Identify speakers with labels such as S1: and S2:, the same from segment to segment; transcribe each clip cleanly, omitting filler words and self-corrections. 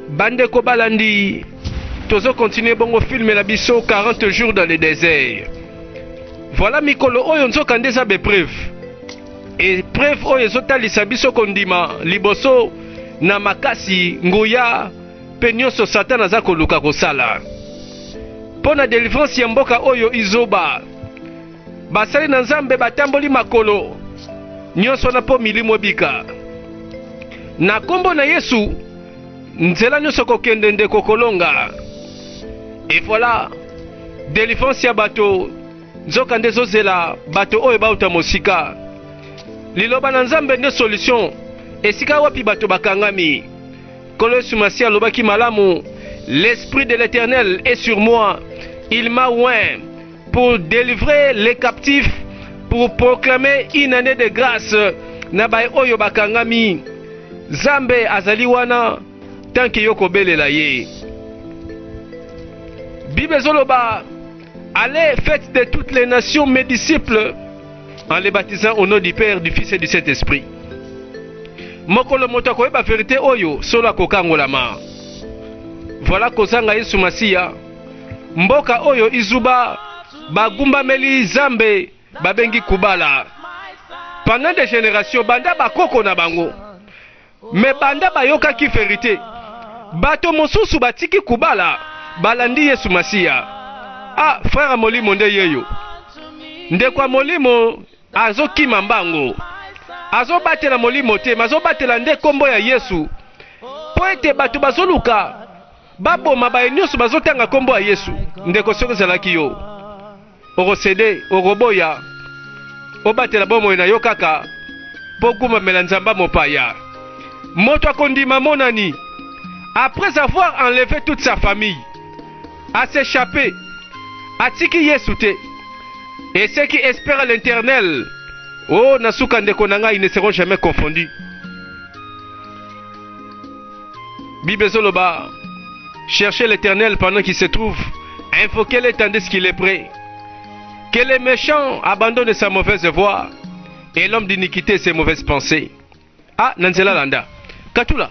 S1: Bande ko balandi tozo continuer bongo filmer la biso 40 jours dans le désert. Voilà mikolo oyo nzoka ndeza be preuve. Et preuve oyo ezotalisa biso kondima liboso na makasi nguya pe nyonso Satan aza koluka kosala. Pona délivrance ya mboka oyo izoba. Basali na Nzambe batamboli makolo nyonso na po milimo bika. Na kombo na Yesu nzela nyonso kokende nde kokolonga. Et voilà, délivrance ya bato nzoka nde zozela bato oyo bauta mosika. Liloba na Nzambe nde solution esika wapi bato bakangami. Kolo Yesu Masi alobaki malamu, l'esprit de l'Éternel est sur moi, il m'a oint pour délivrer les captifs, pour proclamer une année de grâce na bay oyo bakangami. Zambe azali wana tant que yoko belela ye. Bible zoloba, allez faites de toutes les nations mes disciples en les baptisant au nom du Père, du Fils et du Saint-Esprit. Mokolo moto akoyeba vérité oyo solo akokangolama. Voilà kozanga Yesu Masiya. Mboka oyo izuba bagumba meli Zambe babengi kubala. Pendant des générations banda bakoko na bango. Mais banda bayoka ki vérité. Bato mosusu batiki kubala balandi Yesu Masiya. Ah, frère Molimo nde yeyo. Ndekwa Molimo azokima mbango. Azo batela Molimo te, mazo batela nde kombo ya Yesu. Po ete bato bazoluka baboma baye nyonso bazotanga kombo ya Yesu. Ndeko soki ezalaki yo okosede okoboya obatela bomoi na yo kaka po gumamela Nzamba mopaya. Moto akondima monani après avoir enlevé toute sa famille à s'échapper atiki Yesu te. Et ceux qui espèrent l'Éternel, oh nasuka ndeko nanga, ils ne seront jamais confondus. Bible zoloba, cherchez l'Éternel pendant qu'il se trouve, invoquez-le tandis qu'il est prêt. Que les méchants abandonnent sa mauvaise voie et l'homme d'iniquité ses mauvaises pensées. Ah, Nanzela Landa. Katula.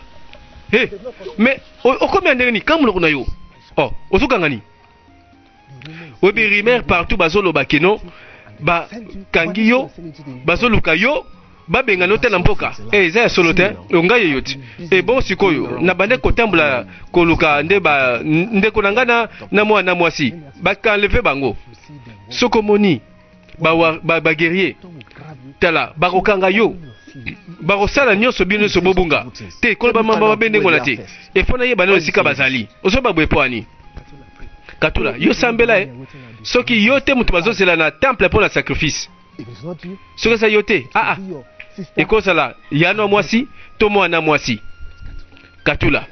S1: Hey, mais au combien d'années quand vous l'avez eu? Oh, au Soukangani. Au Birimer partout, Bazolo Bakeno, Ba Kangiyo, Bazolo Kayo, Babengano Telampoka. Eh, Zaya Solotin, Ongaye Yot. Et bon, Sikoyo, Nabane Kotambla, Koluka, Ndeba, Ndekonangana, Namwa Namwasi, Baka Leve Bango, Sokomoni, Ba guerrier, Tala, Barokangayo. Barosala nyonso bino so bobunga te koloba mamba babende ngona te efona ye bana sika bazali ozoba bwepwani katula yo sambela soki yote mutu bazosela na temple pour la sacrifice soki sa yote ekozala yano mwasi to mwana mwasi katula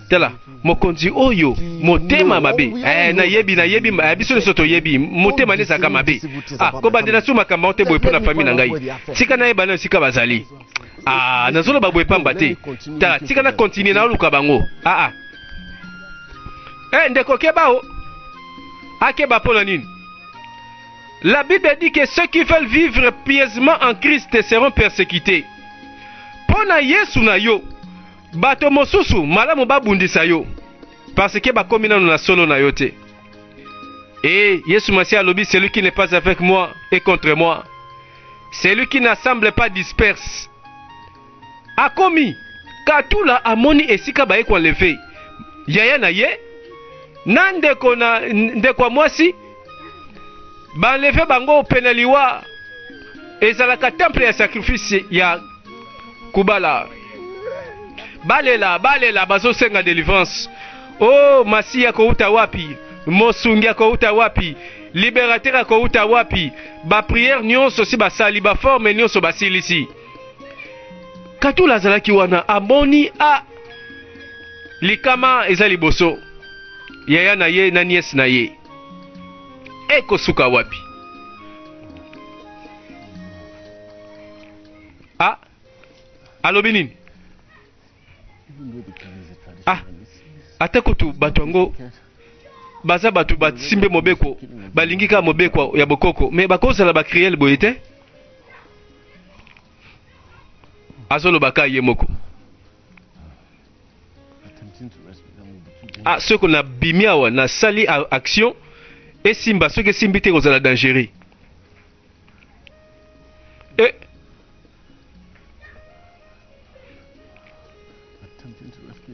S1: tala mokonzi oyo motema mabe nayebi biso soto yebi motema ne saka mabe ko bandela suma kamba ote boye pona famille na ngai tika na yeba na sika bazali nazolo ba boye pamba te tala tika na continuer na luka bango ndeko kebao akeba pona nini. La Bible dit que ceux qui veulent vivre pieusement en Christ seront persécutés. Pona Yesu na yo bato mosusu malamu babundisa yo parce que bakomi nanu na solo na yo te. Et Yesu Masiya alobi, celui qui n'est pas avec moi est contre moi, celui qui n'assemble pas disperse. Akomi katula amoni esika baye kwa levé yaya na ye na ndeko mwasi ba levé bango penaliwa ezalaka temple ya sacrifice ya kubala. Balela bazo senga délivrance. Oh Masiya kouta wapi, Mosungi kouta wapi, libérateur kouta wapi, ba prière nyonso si basali ba forme nyonso basilisi. Katula zalaki wana amoni likama ezali boso yaya na ye na nièce na ye eko suka wapi. Alobi nini? Ate kutu batongo baza batu basimbe mobeko balingika mobeko ya bokoko me bakozala ba criel boyete azolo baka ye moko ah ce qu'on a bimiawa na sali action et simba ce que simbi te kozala dangereux et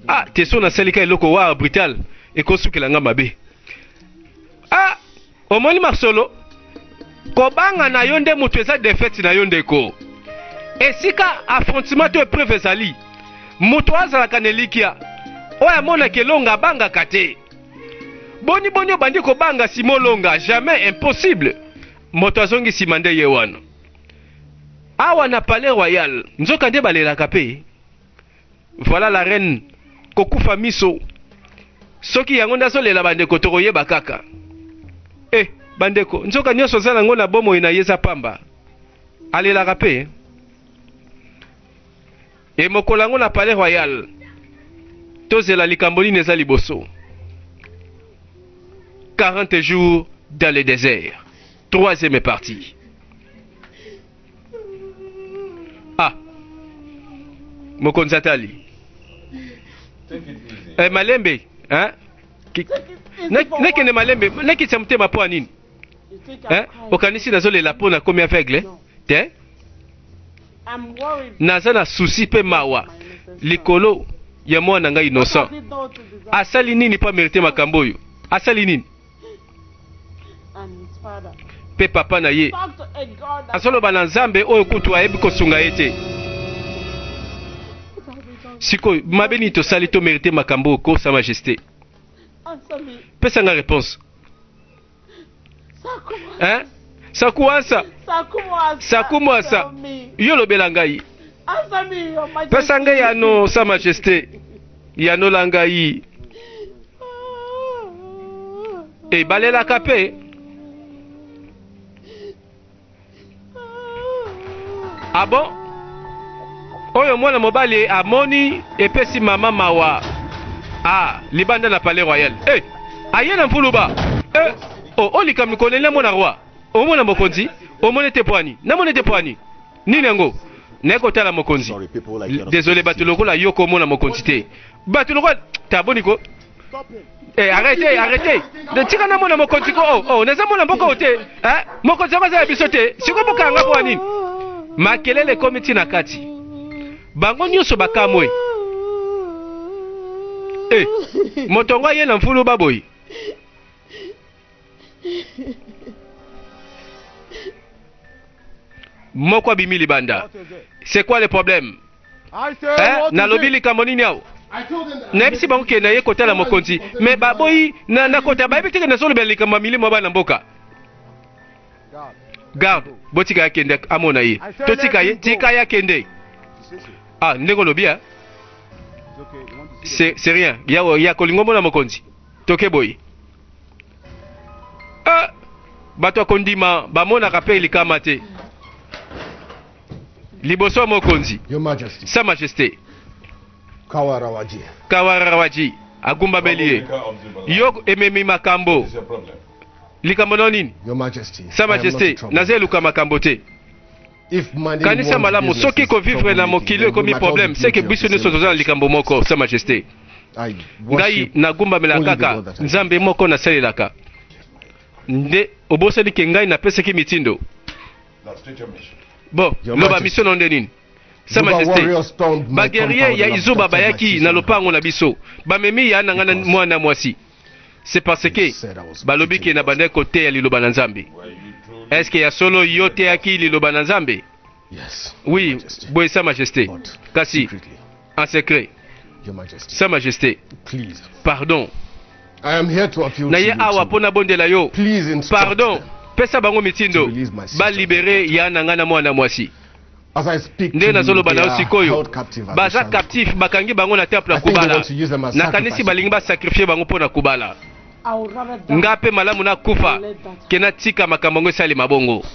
S1: ah te so na sali ka eloko wa brutal et kosukela nga mabe ah omoni masolo kobanga na yo nde moto eza defete na yo ndeko esika affrontement to épreuve ezali moto azalaka na elikia oyo amonaka elonga abangaka te boni obandi kobanga simo longa jamais impossible moto azongi nsima nde ye wana awa na palais royal nzoka nde balelaka pe voilà la reine kokufa miso soki yango nde azolela bandeko tokoyeba kaka bandeko nzoka nyonso oza nango na bomoi na ye eza pamba alelaka pe e mokolo yango na palais royal tozela likambo nini eza liboso 40 jours dans le désert 3e partie. Ah mokonzi atali malembe hein nekende malembe nekitisa motema mpo ya nini okanisi nazolela mpo nakomi aveugle te naza na susi mpe mawa likolo ya mwana ngai innocent asali nini mpo amerite makambo oyo asali nini mpe papa na ye azoloba na nzambe oyo kutu ayebi kosunga ye te sikoyo mabe nini tosali tomerite makambo oyo ko sa majesté pesa nga réponse hein sakuwasa sakumwasa yo lobela ngai pesa ngai yano sa majesté yanola ngai balelaka mpe ah bon oyo mwana mobali amoni epesi mama mawa libanda na palais royal aye na mfuluba olika mikonele mona roi omona mokonzi omone te poani namone te poani nini yango naye kotala mokonzi désolé bato lokola yo komona mokonzi te bato lokola taboniko arrêtez tika namona mokonzi ko naza mona mboka o te mokonzi yango aza ya biso te siko bokanga po nini makelele ekomi ntina kati bango nyonso bakamwe moto ngo aye na mfulu baboyi moko abimi libanda c'est quoi le problème nalobi likambo nini awo nayebisi bango ke naye kotala mokonzi me baboyi na kota bayebi teke nazolobela likambo ya milimo ya bana mboka garde botika yakende amona ye totika ye tika yakende ndenge olobi c'est rien ya kolingo mona mokonzi toke boyi bato akondima bamonaka mpe likama te liboso ya mokonzi sa majesté kawarawaji agumbameli ye yo ememi makambo likambo no nini sa majesté naza eluka makambo te kanisa malamu soki kovivre na mokili ekomi problème seke biso nyonso toza na likambo moko sa majesté ngai nagumbamelaka kaka nzambe moko nasalelaka nde oboseli ke ngai napesaki mitindo bon loba mission na nde nini sa majesté baguerrier ya izuba bayaki na lopango na biso bamemi ya na ngana mwana mwasi c'est parce que balobi ke na bande kote ya liloba na nzambe est-ce que ya solo yo te yaki liloba na nzambe oui boye sa majesté kasi en secret sa majesté pardon naye awa mpona bondela yo pardon pesa bango mitindo balibere ya na ngana mwana mwasi nde nazoloba na yo sikoyo baza captif bakangi bango na temple ya kubala nakanisi balingi basakrifie bango mpo na kubala nga mpe malamu nakufa ke natika makambo yango esalema bongo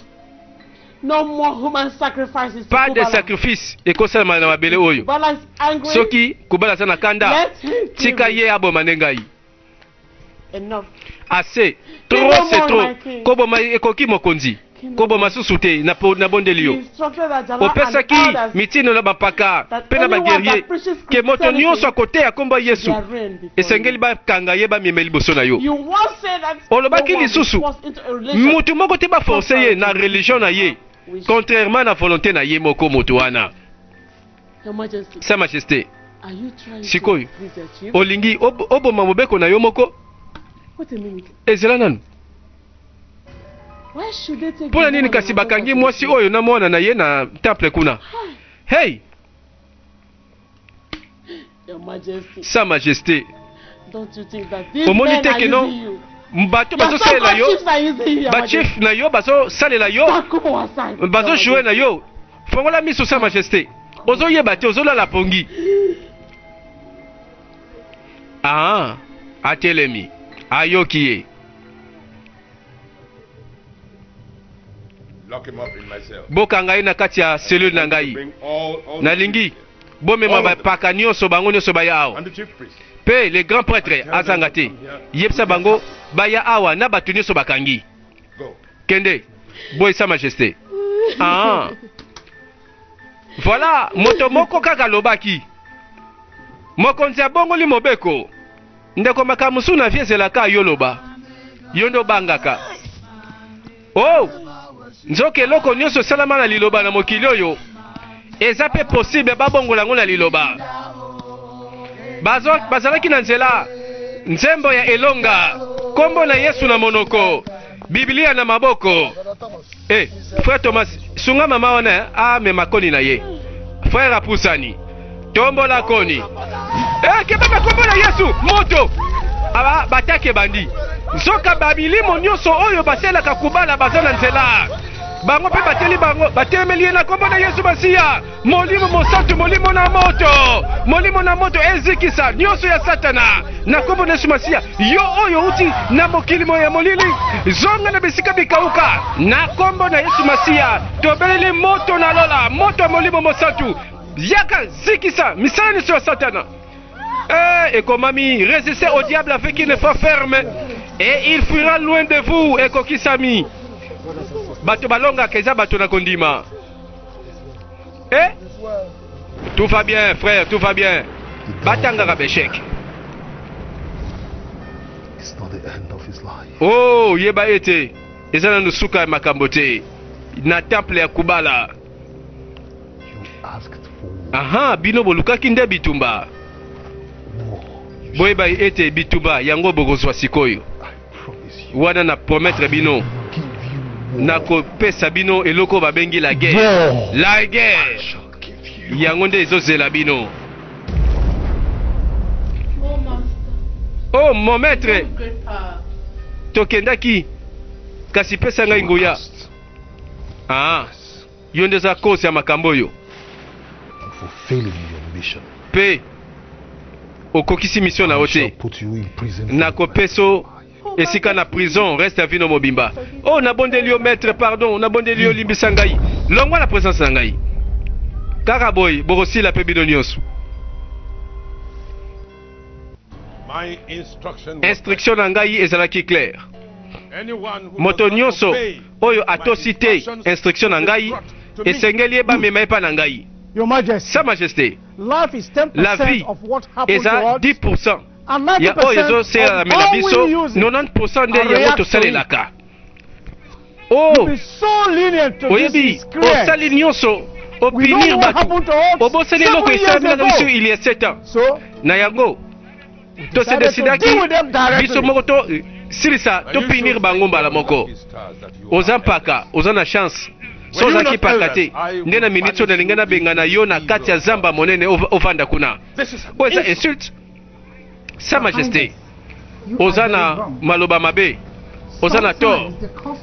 S1: pas de sacrifice ekosalema na mabele oyo soki kubala aza na kanda tika ye aboma nde ngai assez trop c'est trop koboma ekoki mokonzi kobo masusu te na bondeli yo opesaki mitino na bampaka mpe na baguerrier ke moto nyonso akoteya kombo Yesu esengeli bakanga ye bamema liboso na yo. Olobaki lisusu mutu moko te baforce ye na religion na ye contrairement na volonté na ye moko moto wana. Sa Majesté, sikoyo olingi oboma mobeko na yo moko ezela nanu mpona nini kasi bakangi mwasi oyo na mwana na ye na temple kuna? Hey, Sa Majesté, omoni te ke non bato bazosalela yo bachief na yo bazosalela yo bazojouer na yo? Fongola miso Sa Majesté, ozoyeba te ozolala pongi. Ah, atelemi ayoki ye. Bokanga ye na kati ya cellule na ngai. Nalingi bomema bapaka nyonso bango nyonso baya awa. Pe le grand prêtre azanga te yebisa bango baya awa na bato nyonso bakangi. Kende boy Sa Majesté. Ah, voilà moto moko kaka lobaki mokonzi abongoli mobeko ndeko makamusu na viezelaka yoloba yondo bangaka. Oh, nzoke eloko nyonso salama na liloba na mokili oyo eza pe possible babongola ngo na liloba. Bazalaki na nzela nzembo ya elonga kombo na Yesu na monoko Biblia na maboko. Frère Thomas sunga mama wana amema koni na ye. Frère apusani tombola koni kebeba kombo na Yesu moto aba batake bandi nzoka babilimo nyonso oyo baselaka kubala bazana nzela bango pe bateli bango batelemeli na kombo na Yesu Masiya molimo mosantu molimo na moto ezikisa nyonso ya satana na kombo na Yesu Masiya yo oyo uti na mokili ya molili zonga na bisika bikauka na kombo na Yesu Masiya tobeleli moto na lola moto molimo mosantu yaka zikisa misala nyonso ya satana. Ekomami, résistez au diable avec une foi ferme et il fuira loin de vous. Ekokisami bato balonga keza bato na kondima. Tout va bien frère, tout va bien. Batanga rabeshek. Oh yeba ete ezana nusuka ya makambote na temple ya kubala. Aha, bino bolukaki nde bitumba boyeba ete bitumba yango bokozwa sikoyo wana na promettre bino na kopesa bino eloko babengi la guerre yango nde ezozela bino. Oh mon maître, tokendaki kasi pesa ngai nguya. Ah, yo nde za kosi ya makambo yo pe okokisi mission na ote na kopeso esika na prison reste à vino mobimba. Oh nabondeli yo maître pardon nabondeli yo limbisa ngai longwa na présence na ngai kaka boy bokosila pe bino nyonso. Instruction na ngai ezalaki claire. Moto nyonso oyo atosi te instruction na ngai esengeli bamema epa na ngai. Sa Majesté, la vie est à 10%. Il y a oyo sera la biso 90% de yango tosalelaka. Oh, oyebi osali nyonso opinir bato obosani eloko esalamela biso il y a 7 ans na yango tose desidaki biso moko to silisa topinir bango mbala moko oza mpaka oza na chance sozaki paka te nde na minute oyo nalinga nabengana yo na kati ya zamba monene ovanda kuna oyo eza insulte. Sa Majesté, oza na maloba mabe oza na tort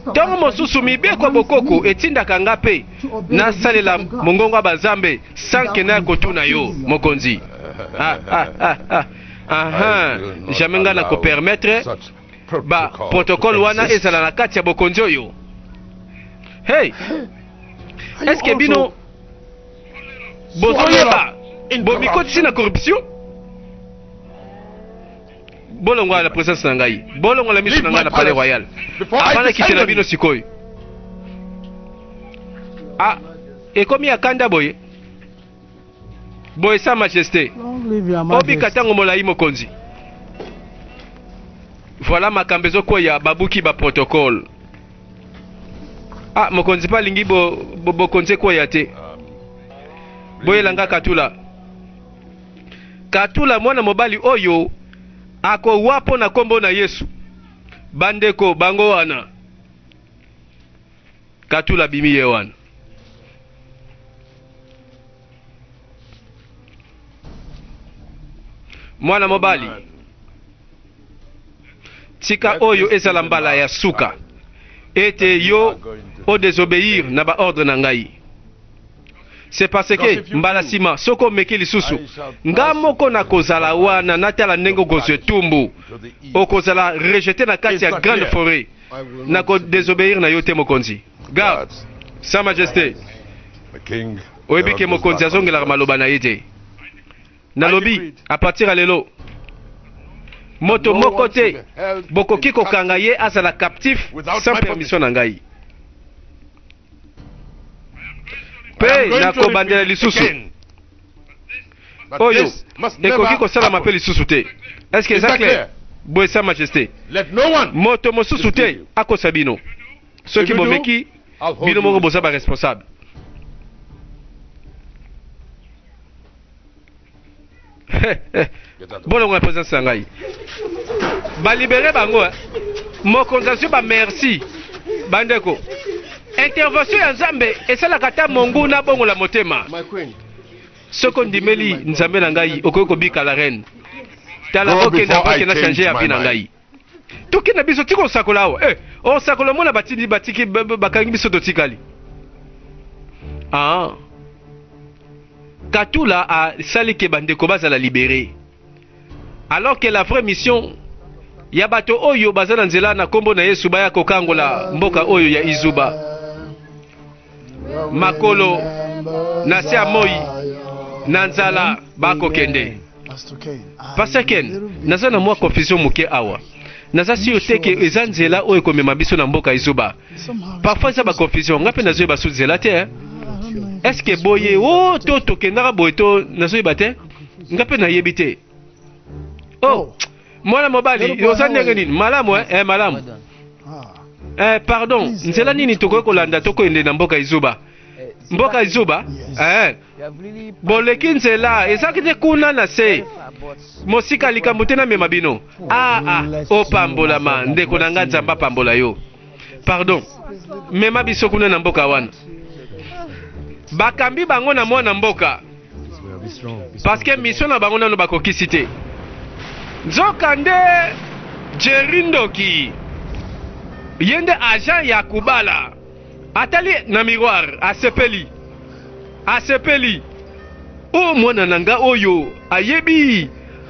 S1: ntongo mosusu mibeko bokoko etindaka nga mpe nasalela mongongo ya bazambe sanke na ya kotuna yo mokonzi. Jamais nga na kopermettre ba protocole wana ezala na kati ya bokonzi oyo. Hey, est-ce que bino bozoyeba bomikotisi na corruption? Bolongo la présence na ngai bolongo la miso na ngai na palais royal avant na kitela bino sikoyo Ah, et comme il y a kanda boye. Boye sa majesté. Obi katango molai mokonzi. Voilà makambezo ko ya babuki ba protocole. Ah, mokonzi pa lingi bo konze ko ya te. Boye langa katula. Katula mwana mobali oyo ako wapo na kombo na Yesu. Bandeko bango wana. Katula bimi ye wana. Mwana mobali. Tika oyo ezala mbala ya suka. Ete yo o désobéir na ba ordre na ngai. C'est parce que mbala sima soko meki lisusu nga moko na kozala wana natala ndenge kozwe tumbu okozala rejeté na kati ya grande forêt na ko désobéir na yo te mokonzi. Garde sa majesté oyebi ke mokonzi azongelaka maloba na ye te. Nalobi à partir ya lelo moto moko te bokoki kokanga ye azala captif sans permission na ngai. Pe na kobandela lisusu oyo ekoki kosalama mpe lisusu te. Est-ce que c'est clair? Boye sa majesté moto mosusu te akosa bino soki bomeki bino moko boza ba responsable. Bonongo na présence na ngai balibere bango mokonzi ba merci bandeko. Intervention ya Nzambe esalaka ta mongu na bongo la motema. Soko ndimeli Nzambe na ngai okoki kobika la reine. Tala okenda okenda changer ya vie na ngai. Toki na biso tiko sakola awa. O sakola mona batindi batiki bakangi biso totikali. Ah. Katula a sali ke bandeko bazala libéré. Alors que la vraie mission ya bato oyo bazana nzela na kombo na Yesu baya kokangola mboka oyo ya Izuba. Makolo na se amoyi na nzala bako kende. Parce que naza na mwa confusion muke awa. Naza si oteke eza nzela oyo komema biso na mboka Izuba. Parfois ça ba confusion ngape nazo ba suzela te. Est-ce que boye o to tokendaka boye to nazo yebate ngape na yebite. Oh, mwana mobali oza ndenge nini malamu malamu. Pardon, nzela nini tokoki kolanda tokoende na mboka Izuba? Mboka Izuba? Boleki nzela ezaki te kuna na se. Mosika likambo te na mema bino. Opambolama ndeko na nga Nzambe apambola yo. Pardon. Mema biso kuna na mboka wana. Bakambi bango na mwana mboka. Parce que mission na bango nano bakokisi te. Nzokande Jerindoki yende agent ya kubala atali na miroir asepeli o mwana nanga oyo ayebi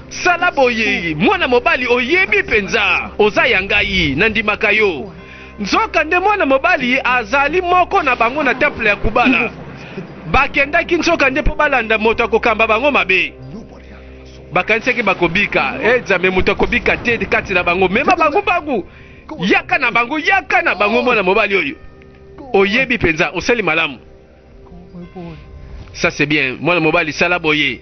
S1: sala boye mwana mobali oyebi penza oza yangai na ndimaka yo. Nzokande mwana mobali azali moko na bango na temple ya kubala bakendaki nzokande po balanda moto akokamba bango mabe. Bakaniseki bakobika Nzambe moto akobika te kati na bango mema bangu yaka na bango mwana mobali oyo oyebi penza osali malamu. Ça c'est bien mwana mobali sala boye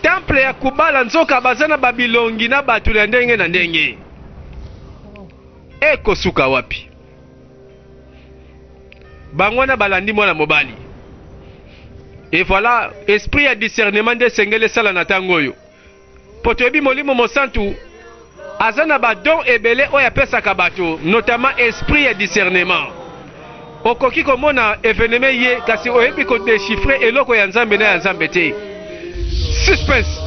S1: temple ya kubala nzoka bazana babilongi na batu na ndenge ekosuka wapi bango na balandi mwana mobali. Et voilà esprit ya discernement de sengele sala na tango oyo potoyebi molimo mosantu azana ba don ebele oyo apesaka bato notamment esprit ya discernement. Okoki komona événement ye kasi oyebi ko déchiffrer eloko ya Nzambe na ya Nzambe te. Suspense.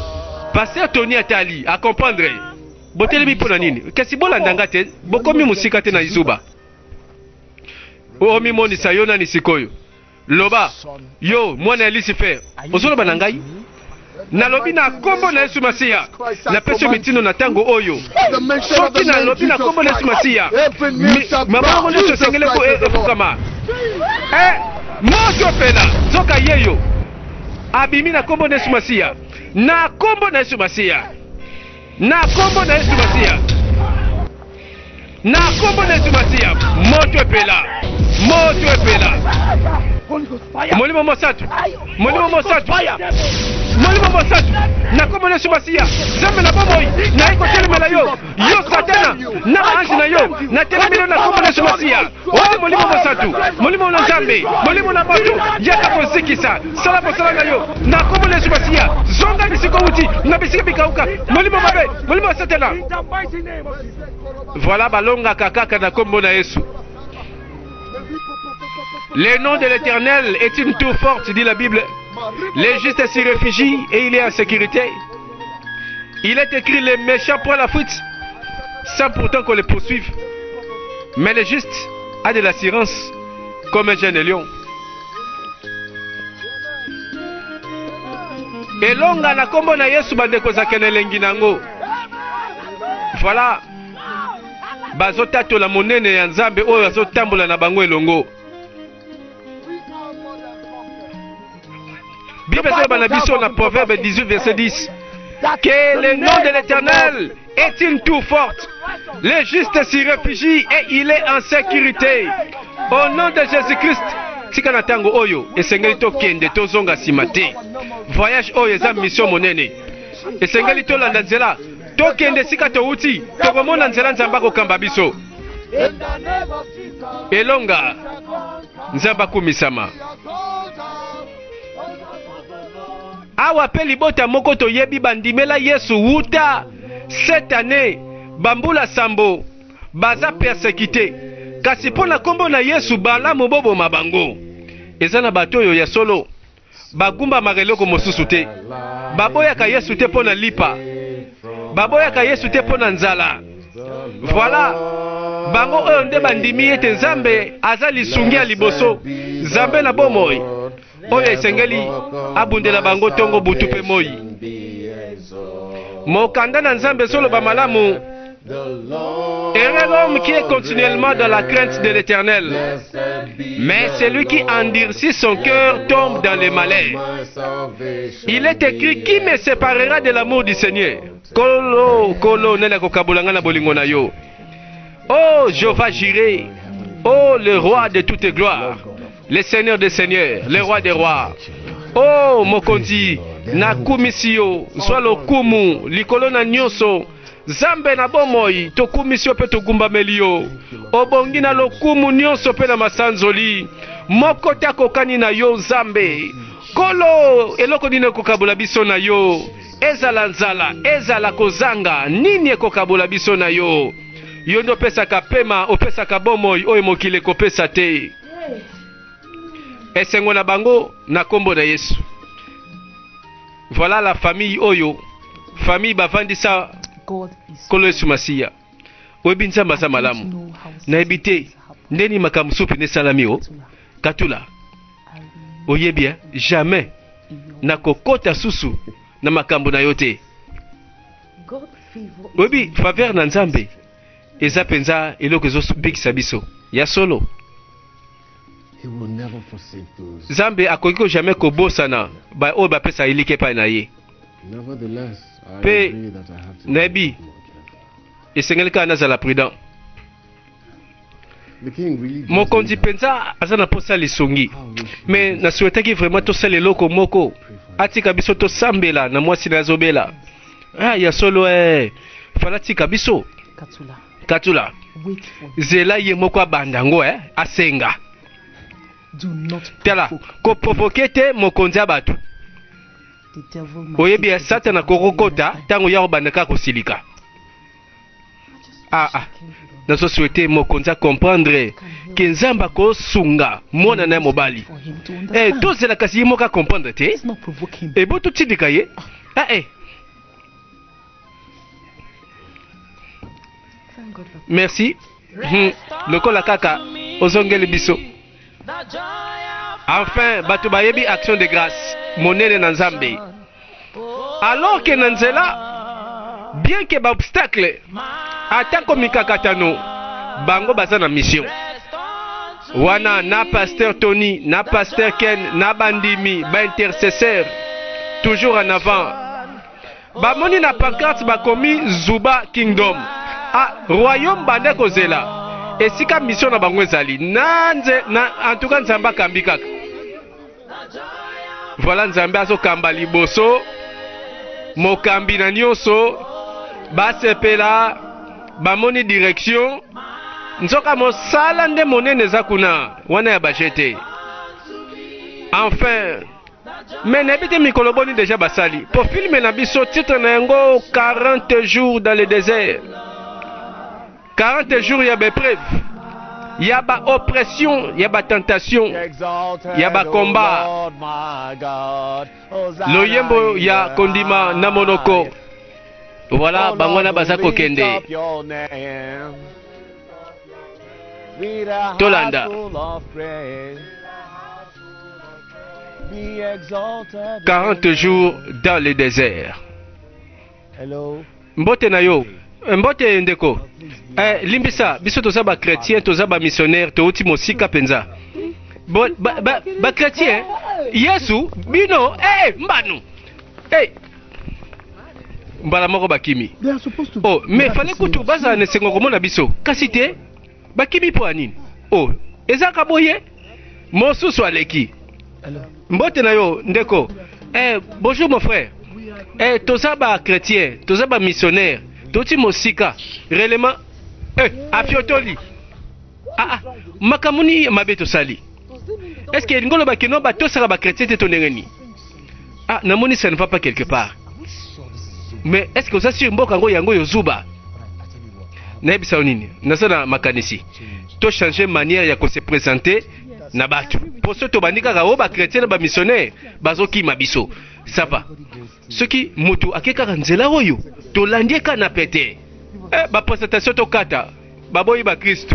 S1: Pasteur Tony Atali a comprendre. Botelemi pona nini? Kasi bolandanga te bokomi musika te na Izuba. Omi moni sayona ni sikoyo. Loba yo mwana ya Lucifer ozoloba na ngai nalobi na kombo na Yesu Masiya na peso mitino na tango oyo soki nalobi na kombo na Yesu Masiya mabango nyonso esengeli efukama moto pela zoka yeyo abimi na kombo na Yesu Masiya na kombo na Yesu Masiya na kombo na Yesu Masiya na kombo na Yesu Masiya moto epela molimo mosatu molimo mosatu molimo mosatu nakomona subasiya zambe na bomoi na ekotelemela yo satana na baanji na yo natelemelo nakomona subasiya oti molimo mosatu molimo na nzambe molimo na bato yaka kozikisa sala mosala na yo nakomona subasiya zonga bisiko uti na bisika bikauka molimo mabe molimo satana. Voilà balonga kakaka na kombo na Yesu. Le nom de l'Éternel est une tour forte, dit la Bible. Les justes s'y réfugient et il est en sécurité. Il est écrit les méchants pour la fuite, sans pourtant qu'on les poursuive. Mais le juste a de l'assurance comme un jeune lion. Et longa na kombo na Yesu bandeko zakene lengi nango. Voilà. Bazotato la monene ya nzambe oyo azotambola na bango elongo. Bible na biso na Proverbe 18 verset 10. Que le nom de l'Éternel est une tour forte. Le juste s'y réfugie et il est en sécurité. Au nom de Jésus-Christ. Tika na tango oyo esengeli to kende to zonga simate. Voyage oyo eza mission monene. Esengeli to landa nzela. To kende sika to uti. To komona nzela nzamba ko kamba biso. Elonga nzamba kumisama. Awa pe libota moko to yebi bandimela Yesu wuta cette année bambula sambo baza persécuté kasi pona kombo na Yesu bala mobobo mabango ezana batoyo ya solo bagumba mageloko mosusu te baboya ka Yesu te pona lipa baboya ka Yesu te pona nzala. Voilà bango oyo nde bandimi ete nzambe aza lisungi ya liboso nzambe na bomoi oyo esengeli abundela bango tongo butu pe moi mokanda na nzambe solo bamalamu. Heureux l'homme qui est continuellement dans la crainte de l'Éternel, mais celui qui endurcit son cœur tombe dans les malheurs. Il est écrit: qui me séparera de l'amour du Seigneur? Kolo kolo nena kokabulanga na bolingo na yo. Oh Jéhovah Jireh, oh le roi de toutes gloires, le Seigneur des seigneurs, le roi des rois. Oh mokonzi na kumisio soit lokumu likolo na nyonso. Zambe na bomoi tokumisio pe togumbameli yo obongi na lokumu nyonso pe na masanzoli moko te akokani na yo Zambe kolo eloko nini ekokabula biso na yo ezala nzala ezala kozanga nini ekokabula biso na yo yo nde opesaka pema opesaka bomoi oyo mokili ekopesa te esengo na bango na kombo na Yesu. Voilà la famille oyo famille bavandisa kolo Yesu Masiya oyebi nzambe aza malamu nayebi te ndeni makambo supi nesalami o katula oyebi jamais nakokota susu na makambo na yo te oyebi faveur na nzambe eza penza eloko ezobikisa biso ya solo. Nzambe akoki ko jamais kobosana ba oyo bapesa elike epai na ye pe nayebi esengeli kaka nazala prudent. Mokonzi penza aza na posa lisungi me nasuetaki vraiment tosala eloko moko atika biso tosambela na mwasi na azobela ya solo fala tika biso katula zela ye moko abandango asenga tala koprovoke te mokonzi ya bato oyebi satana kokokota ntango ya kobandaka kosilika. Nazo souhaité mokonzi comprendre ke nzamba kosunga mwana na mobali tozela kasi ye moko comprendre te ebo totindika ye merci lokola kaka ozongeli biso. Enfin bato bayebi action de grâce monene na nzambe alors que na nzela bien que ba obstacle atako mikakatano bango baza na mission wana na pasteur Tony na pasteur Ken na bandimi ba intercesseur toujours en avant bamoni na pancarte bakomi Zuba Kingdom royaume bande kozela esika mission na bango ezali na en tout cas nzamba kambi kaka Voilà Nzambe azokamba liboso mokambi na nyonso basepela bamoni direction nzoka mosala nde monene eza kuna wana ya bajete. Enfin mais n'habite mikolo boni déjà basali pour filmer na biso titre na yango 40 jours dans le désert. 40 jours ya bepreuve, ya ba oppression, ya ba tentation, ya ba combat. Loyembo ya kondima na monoko. Voilà bangwana bazako kende. Tolanda. 40 jours dans le désert. Mbote na yo. Mbote ndeko. Limbisa, biso toza ba chrétien, toza ba missionnaire, to uti mosika penza. Ba chrétien, Yesu, bino, mbanu. Mbala moko bakimi. Oh, mais fallait kutu baza ne sengo komona biso. Kasi te, bakimi po anini. Oh, ezaka boye. Mosusu aleki. Mbote na yo, ndeko. Bonjour mon frère. Toza ba chrétien, toza ba missionnaire, toti mosika. Réellement, afiotoli. Makamuni mabeto sali. Est-ce que ngolo ba keno ba tosaka ba chrétien te tonengeni? Namoni ça ne va pas quelque part. Mais est-ce que ça sur mboka ngo yango yozuba? Naibisa nini? Nasana makanisi. To changer manière ya ko se présenter. Na batu pour ce to bandika ka ba chrétien ba missionnaire bazoki mabiso ça va ce qui mutu akeka nzela oyo to landie kana pete ba présentation to kata baboyi ba Christ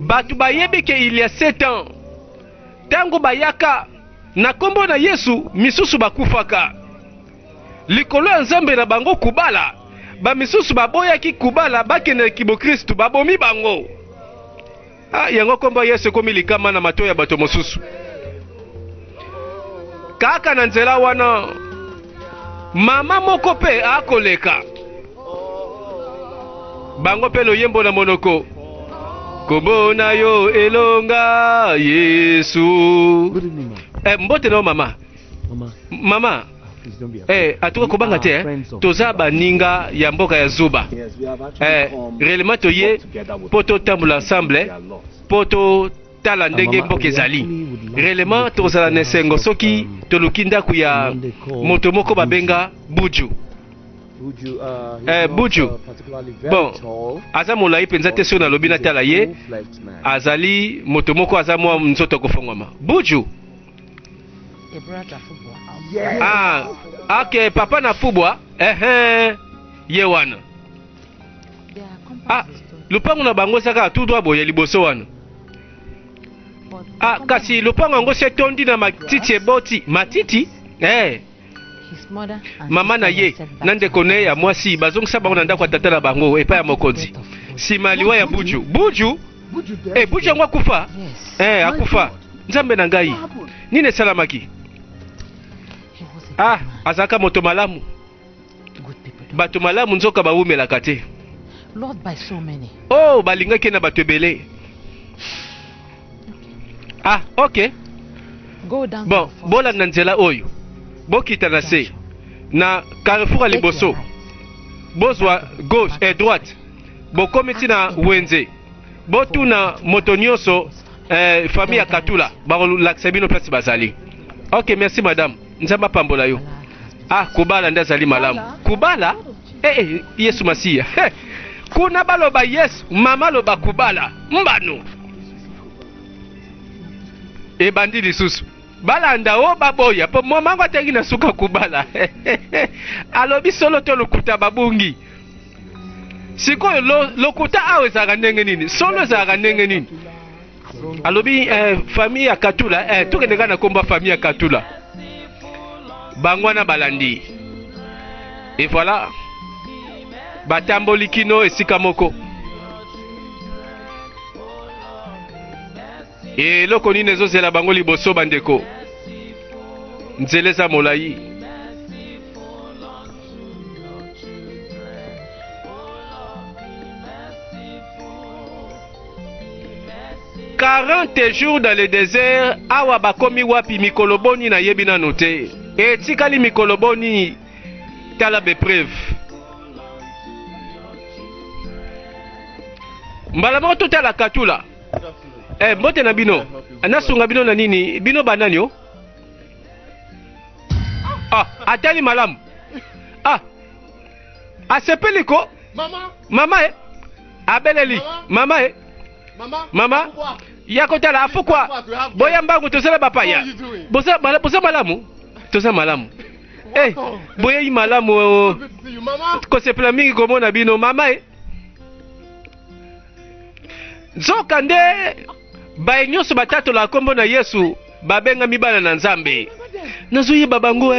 S1: batu bayebi ke il y a 7 ans tango bayaka na kombo na Yesu misusu bakufaka likolo ya Nzambe na bango kubala ba misusu baboyaki kubala bakene kibo Christ babomi bango. Yango komba Yesu komi likama na mato ya bato mosusu. Kaka na nzela wana mama moko pe akoleka. Bango pe loyembo na monoko. Kobona yo elonga Yesu. Mbote na mama. Mama. Atuka kobanga te toza baninga ya mboka ya Zuba. Réellement toye poto tambula ensemble poto tala ndenge mboka ezali. Réellement tozala na sengo soki toluki ndaku ya moto moko babenga Buju. Buju. Bon, aza molai penza te so na lobi na tala ye. Azali moto moko aza mwa nzoto kofongwama. Buju. Ok, papa na fubwa. Ye wana. Lupango na bango saka tout droit boye liboso wana. Kasi lupango yango se tondi na matiti eboti. Matiti? Mama na ye nande kone ya mwasi bazongisa bango na ndako tata na bango epa ya mokonzi. Sima liwa ya Buju. Buju? Buju yango akufa? Akufa. Nzambe na ngai. Nini salamaki? Azaka moto malamu. Bato malamu nzoka bawumelaka te. Balingaki na bato ebele. Ok. Bon, bola na nzela oyo. Bokita na se. Na Carrefour liboso. Bozwa gauche et droite. Bokomiti na wenze. Botu na moto nyonso famille ya Katula. Balakisa bino place bazali. Ok, merci madame. Nzamba pambola yo. Kubala ndazali malamu. Kubala? Yesu Masia. Kuna baloba Yesu, mama loba kubala. Mbano. Bandi lisusu. Balanda o baboya. Po mwamango atengi na suka kubala. Alobi solo to lokuta babungi. Siko lokuta awe zaga ndenge nini. Solo zaga ndenge nini. Alobi famille ya Katula. Tukendeka na komba famille ya Katula. Bangwana balandi. Et voilà. Batamboli kino esika moko. Et loko nini ezozela bango liboso bandeko. Nzeleza molai. 40 jours dans le désert, awa bakomi wapi mikoloboni na yebi na note. Et tikali mikoloboni tala bepreuve. Mbalama to tala katula. Mbote na bino. Anasunga bino na nini? Bino banani yo? Atali malamu. Asepeliko. Mama abeleli. Mama Mama yakotala afukwa. Boya mbangu tosala bapaya. Bosa malamu. Tosa malamu. Boya yi malamu. Ko sepela mingi komona bino mama Zoka nde baye nyonso batatu la kombo na Yesu babenga mibala na Nzambe. Nazoyi babango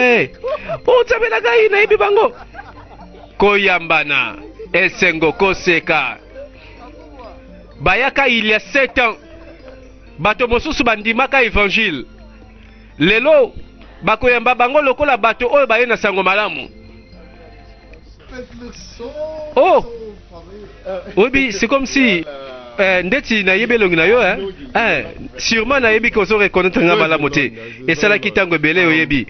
S1: Otsabela gai na ibi bango. Koyambana esengo koseka. Bayaka il y a 7 ans. Bato mosusu bandimaka évangile. Lelo bakoyamba bango lokola bato oyo baye na sango malamu. Oui, c'est comme si ndeti na yebelongi na yo sûrement na yebi ko so reconnaître nga malamu te esala kitango belé oyebi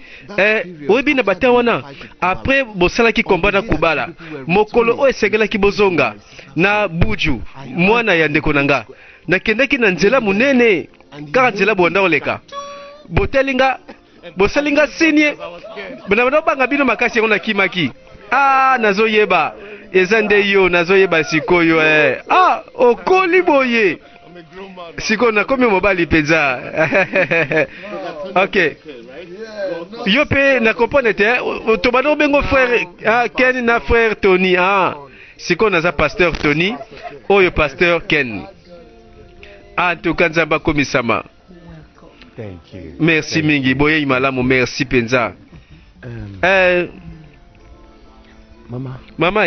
S1: oyebi na bata wana après bosala ki kombana kubala mokolo o esengela ki bozonga na buju mwana ya ndeko nanga nakendaki na nzela munene kaka nzela bonda oleka botelinga bosalinga sinye bana banga bino makasi yango na kimaki nazoyeba ezande yo nazoyeba sikoyo okoli boye siko na komi mobali peza. OK yo pe na comprendre te to bano bengo frère Ken na frère Tony siko naza pasteur Tony oyo pasteur Ken to kanzamba komisama.
S2: Thank you.
S1: Merci mingi boye imalamu merci penza. Mama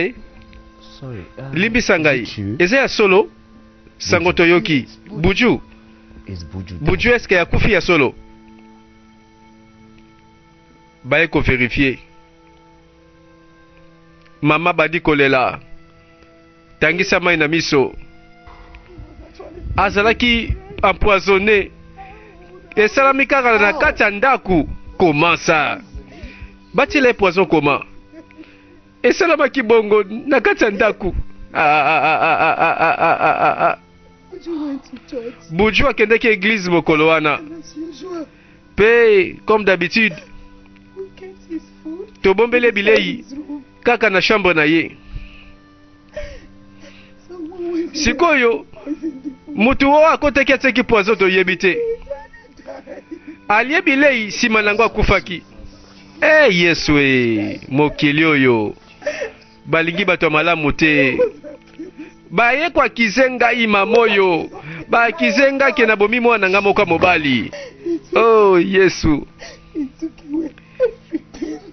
S2: sorry.
S1: Limbi sangai. Eze ya solo? Sango toyoki. Buju. Buju est-ce qu'il y a kufi ya solo? Baye ko vérifier. Mama badi kolela. Tangisa mai na miso. Azalaki empoisonné. Et salami kaka na kati ya ndaku. Comment ça? Bati le poison comment? Et salamaki bongo na kati ya ndaku. Buju akendeki église mokolo wana. Pe comme d'habitude tobombele bilei kaka na chambre na ye. Sikoyo mutu oyo akotaki ateki poison toyebi te. Alie bilei sima nango akufaki. Yesu mokili oyo balingi bato malamu te. Baye kwa kizenga imamoyo ba kizenga ke na bomi mwana nga moko mobali. Yesu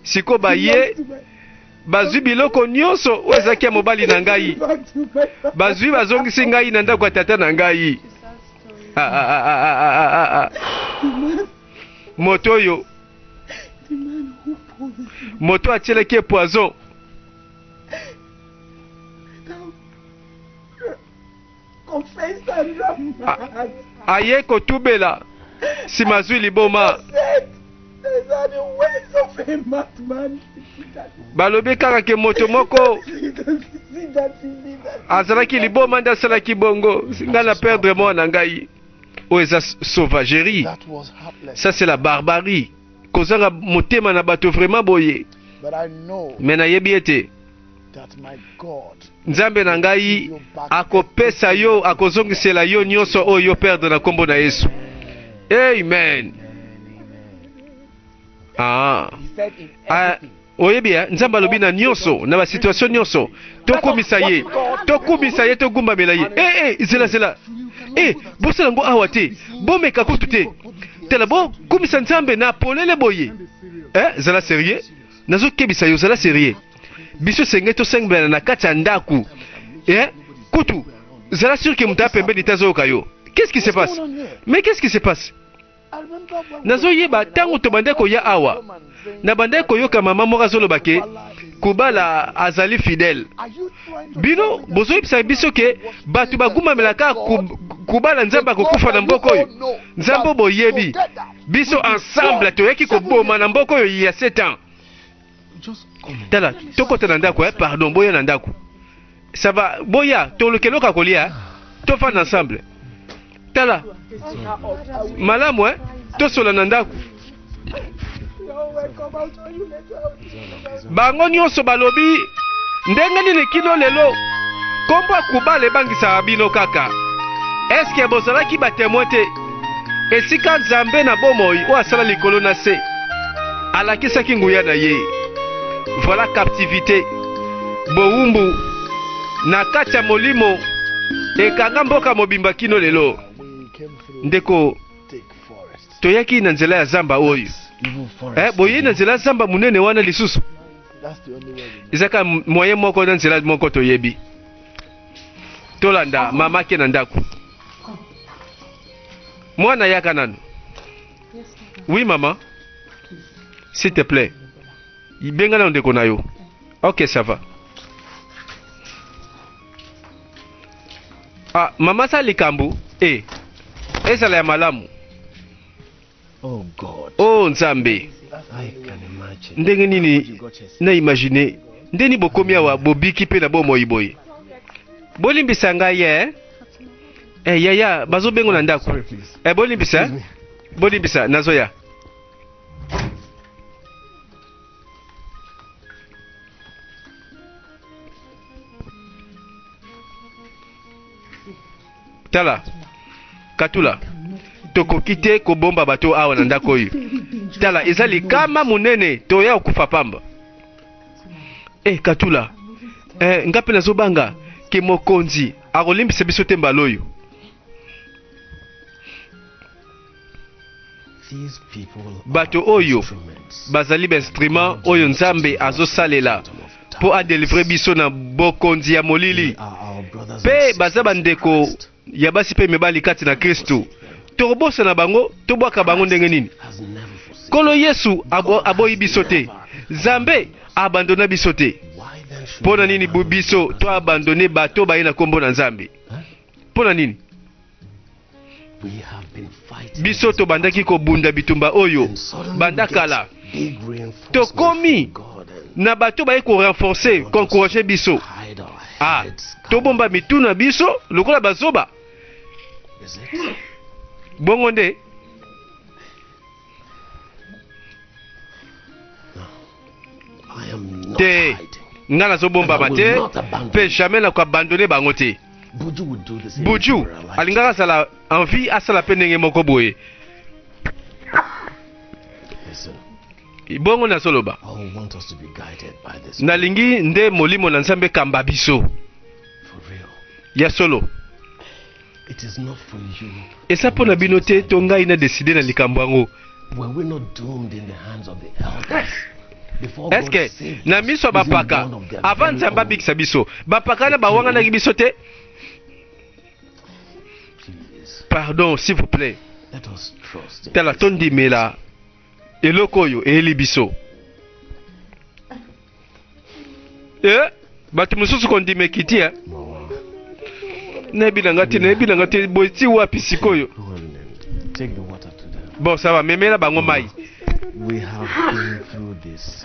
S1: siko baye bazwi biloko nyonso ozaki mobali na ngai bazwi bazongisi ngai na ndako tata na ngai. Moto yo moto atieleki poison. Aye kotubela si mazwi liboma. Balobi kaka ke moto moko azalaki liboma nda asalaki bongo nga na perdre mwana ngai. Eza sauvagerie. Ça c'est la barbarie. Kozanga motema na bato vraiment boye. Mais nayebi ete Nzambe na ngai akopesa yo akozongisela yo nyonso oyo perdre na kombo na Yesu. Amen. Oyebi Nzambe alobi na nyonso na ba situation nyonso tokumisa ye togumbamela ye. Zela bosala ngo awa te bomeka kutu te tela bo kumisa Nzambe na polele boye. Zala sérieux nazo kebisa yo zala sérieux biso senge to sengbela na kati ya ndaku kutu zala sûr que muta pembeni tazoyoka yo. Qu'est-ce qui se passe? Mais qu'est-ce qui se passe? Nazo yeba tango to bande ko ya awa na bande ko yoka mama moko azoloba ke kubala azali fidèle. Bino bozo yebisa biso ke batu baguma melaka kubala nzambe akokufa na mboka oyo nzambe boyebi biso ensemble toyaki koboma na mboka oyo ya 7 ans tala tokota na ndako pardon boya na ndako ça va boya tolukeloka kolia tofanda ensemble tala malamu tosola na ndako bango nyonso balobi ndenge nini kino lelo kombo kubala ebangisa bino kaka eske bozalaki batemoin te esika nzambe na bomoi oyo asala likolo na se alakisaki nguya na ye voilà captivité bowumbu na kati ya molimo ekanga mboka mobimba kino lelo ndeko toyaki na nzela ya zamba oyo boye na nzela ya zamba munene wana lisusu ezaka moyen moko na nzela moko toyebi tolanda mama ke na ndako mwana yaka nanu oui maman s'il te plaît ibenga na ndeko na yo ok ça va mama sa likambo ezala ya malamu
S2: Oh God.
S1: Oh nzambe
S2: I can imagine.
S1: ndenge nini na imagine ndeni bokomi awa bobiki pe na bomoi boye bolimbisa ngai yaya bazobengo na ndako bolimbisa bolimbisa nazoya tala katula tokoki te kobomba bato awa na ndako oyo tala eza likama munene toya okufa pamba katula nga mpe nazobanga ke mokonzi akolimbisa biso te mbala oyo bato oyo bazali bainstrument oyo nzambe azosalela mpo adelivre biso na bokonzi ya molili mpe baza bandeko ya basi mpe mibali kati na Kristo tokobosa na bango tobwaka bango ndenge nini kolo Yesu aboyi biso te nzambe abandona biso te mpo na nini biso to abandone bato baye na kombo na nzambe mpo na nini biso tobandaki kobunda bitumba oyo banda kala tokomi na bato baye korenforce konkourager biso tobomba mituna biso lokola bazoba bongo nde te nga nazobombama te mpe jamais nakabandone bango te buju alingaka asala envie asala mpe ndenge moko boye bongo nazoloba nalingi nde molimo na nzambe kamba biso ya solo eza mpo na bino te to ngai na deside na likambo yango eske na miso ya bapaka avant nzambe abikisa biso bapaka na bawanganaki biso te pardon s'il vous plaît tala tondimela eloko oyo eyeli biso bato mosusu kondima ekiti nayebi na nga te boiti wapi sikoyo bon ça va memela bango mai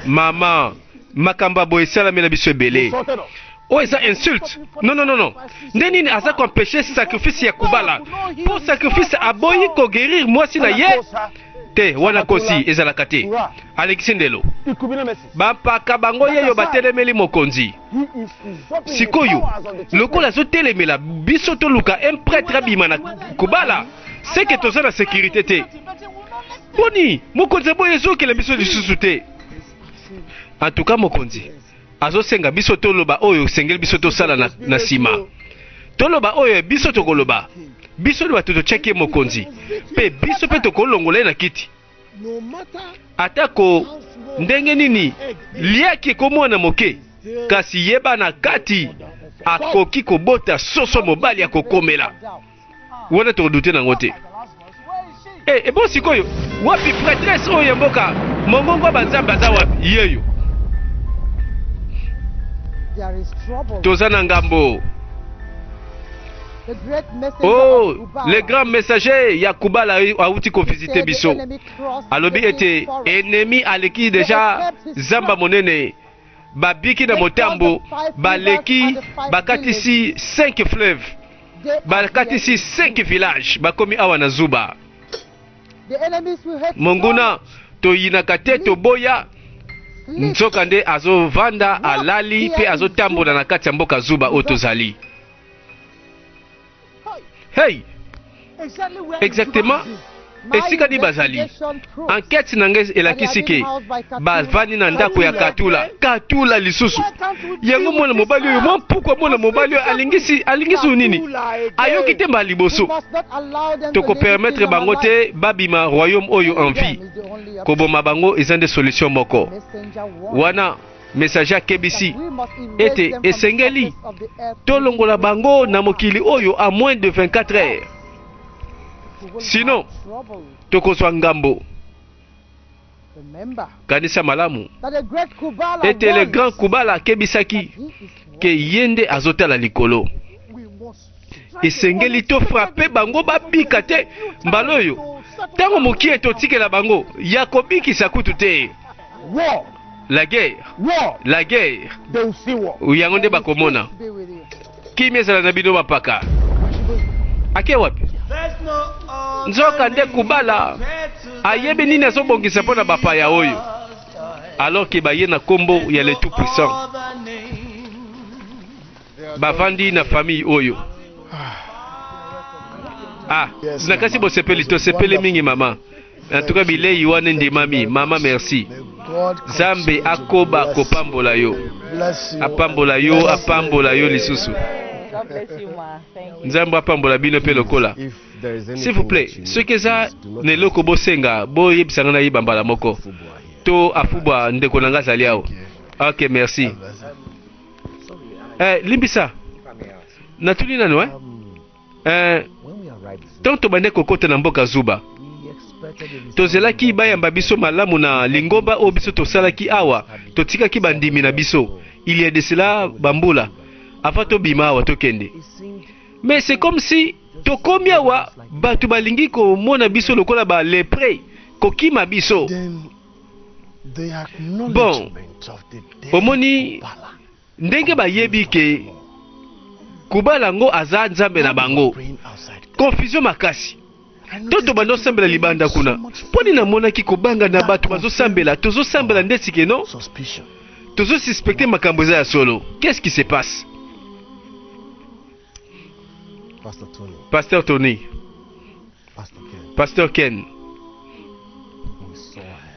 S1: mama makambo boye esalamela biso ebele oyo eza insulte non nde nini aza koempêche sacrifice ya kubala mpo sacrifice aboyi koguérir mwasi na ye te wana kosi ezalaka te alekisi ndelo bampaka bango yeyo batelemeli mokonzi sikoyo lokola azotelemela biso toluka un prêtre abima na kubala seke toza na sécurité te boni mokonzi aboyi ezokela biso lisusu te en tout cas mokonzi azosenga biso toloba oyo osengeli biso tosala na nsima toloba oyo biso tokoloba biso nde bato totyaki ye mokonzi mpe biso mpe tokolongola ye na kiti atako ndenge nini liaki ekomwana moke kasi yeba na kati akoki kobota soso mobali akokomela wana tokodute nango te ebo sikoyo wapi prêtresse oyo ya mboka mongongo banzambe aza wapi yeyo toza na ngambo Oh, le grand messager Yakubala auti ko visiter biso. Alobi ete ennemi aleki déjà zamba monene. Babiki na motambo baleki bakatisi 5 fleuves. Bakatisi 5 villages bakomi awa na Zuba. Monguna to yinakate to boya nzoka nde azovanda alali pe azotambola na kati ya mboka Zuba otozali. Hey, exactement. Esika di bazali. Enquête nange elakisi ke bavandi na ndako ya Katula lisusu. Yango mwana mobali oyo mwa pourquoi mwana mobali oyo alingisi nini? Ayoki te mbali boso. Toko permettre bango te babima royaume oyo en vie. Koboma bango eza nde solution moko. Wana messager KBC ete esengeli tolongola bango na mokili oyo à moins de 24 heures. Sinon tokozwa ngambo. Kanisa malamu ete le grand Kubala kebisaki ke yende azotala likolo. Esengeli to frapper bango babika te mbaloyo. Tango mokie to tikela bango yakobikisa kutu te. La guerre. La guerre. Uyango nde bakomona. Kimi ezala na bino mapaka. Ake wapi? Nzoka nde Kubala ayebe nini azobongisa mpona bapaya oyo. Alors ke baye na kombo ya le tout puissant. Bavandi na famille oyo. Ah, nakasi bo sepeli to sepele mingi mama. En tout cas bilei wane ndimami. Mama merci. Zambe akoba kopambola yo. Apambola yo lisusu. Nzambe apambola bino pe lokola. S'il vous plaît, ce que ça ne loko bosenga, bo yebisanga na yibambala moko. To afubwa ndeko nanga zaliao. OK, merci. Limbisa. Natuli nano Tonto bande kokota na mboka Zuba. Tozelaki bayamba biso malamu na lingomba o biso tosalaki awa totikaki bandimi na biso. Il y a de cela bambula avant to bima awa tokende. Mais c'est comme si tokomi awa batu balingi ko mona biso lokola ba lepre kokima biso. Bon, omoni ndenge bayebi ke Kubala ngo aza nzambe na bango. Confusion makasi. Toto bando sambela libanda kuna. Poni na mona ki kobanga na batu bazo sambela, tozo sambela ndesi ke non? Tozo suspecter makambo za ya solo. Qu'est-ce qui se passe? Pasteur Tony. Pasteur Ken.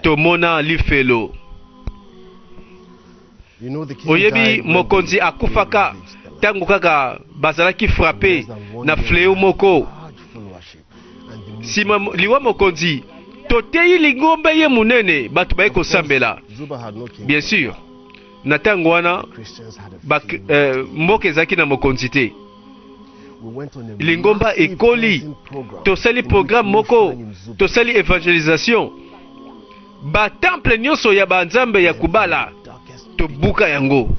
S1: Tomona lifelo. Oyebi mokonzi akufaka tango kaka bazalaki frappé na fléau moko. Sima liwa mokonzi toteyi lingombe ye munene batu baye kosambela. Bien sûr na tango wana mboka ezaki na mokonzi te. Lingomba ekoli tosali programme moko tosali evangelisation ba temple nyonso ya banzambe ya Kubala tobuka yango.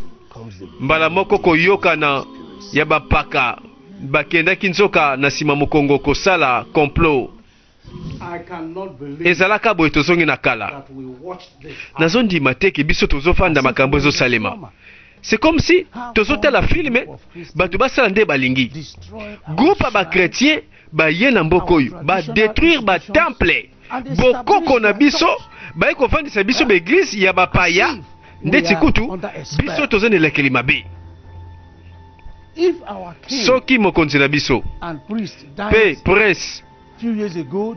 S1: Mbala moko koyoka na ya bapaka bakendaki nzoka na sima mokongo kosala complot. Ezalaka boye tozongi na kala. Nazondima teke biso tozofanda makambo ezosalema. C'est comme si tozotala filme batu basala nde balingi. Groupe ba chrétien ba ye na mboko oyo ba détruire ba temple. Bokoko na biso ba ekofandisa biso ba église ya bapaya ndeti kutu biso tozone lekeli mabe. Soki mokonzi na biso pe presse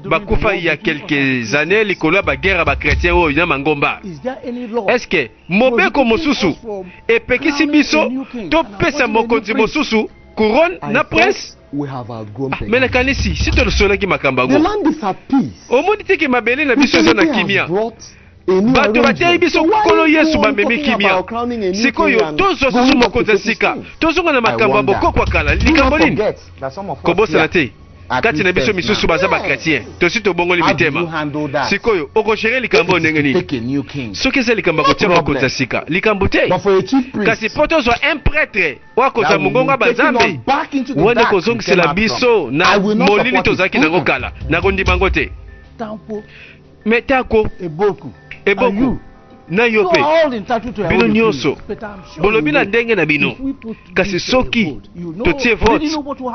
S1: bakufa il y a quelques années likolo ba guerre ba chrétien oyo na mangomba. Est-ce que mobeko mosusu epekisi biso to pesa mokonzi mosusu couronne na presse? Mais la kanisi si to solaki makamba go omoni tiki mabele na biso na kimia bato batei biso kolo Yesu bamemi kimia sikoyo tozo susu mokonzi sika tozonga na makambo boko kwa kala likambo nini kobosana te kati na biso misusu baza ba chrétien tosi tobongoli mitema sikoyo okoshere likambo ndenge nini soki eza likambo akotia bakonza sika likambo te kasi po tozwa un prêtre wakoza mongongo banzambe wana kozongisela biso na molili tozalaki nango kala nakondima yango te me tako eboku na yo pe bino nyonso bolobi na ndenge na bino kasi soki totie vote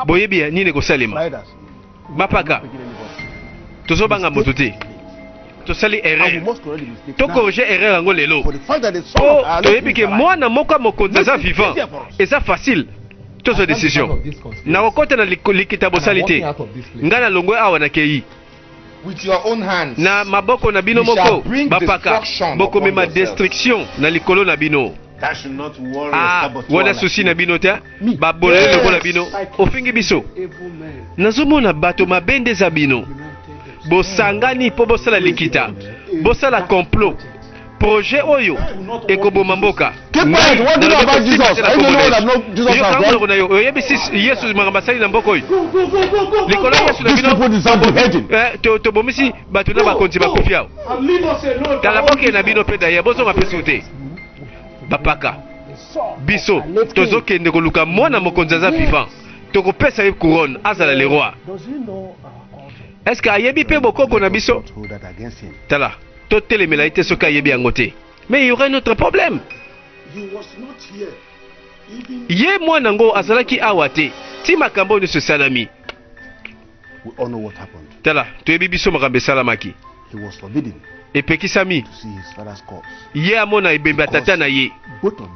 S1: boyebi ya nini kosalema bapaka tozobanga moto te tosali erreur tokorige erreur yango lelo po toyebi ke mwana moko mokonzi aza vivant eza facile tozwa décision nakokota na likita bosali te ngai nalongwe awa nakei
S3: with your own hands.
S1: Na maboko na bino moko bapaka bokomema destruction na likolo na bino.
S3: That should not worry
S1: wana susi na bino te babolele lokola bino ofingi biso nazomona bato mabende za bino bosangani po bosala likita bosala complot projet oyo ekoboma mboka yesu makambasali na mboka oyo likolo yesu na bino tobomisi bato na bakonzi bakufi awo tala boke na bino mpe daye bozonga mpe su te bapaka biso tozokende koluka mwana mokonzi aza vivant tokopesa ye couronne azala le roi. Est-ce que ayebi pe bokoko na biso tala totelemela ite soki ayebi yango te mais il y aura un autre problème. Ye mwana ngo azalaki awa te ti makambo nyonso esalami tala toyebi biso makambo esalamaki epekisami ye amona ebembe tata na ye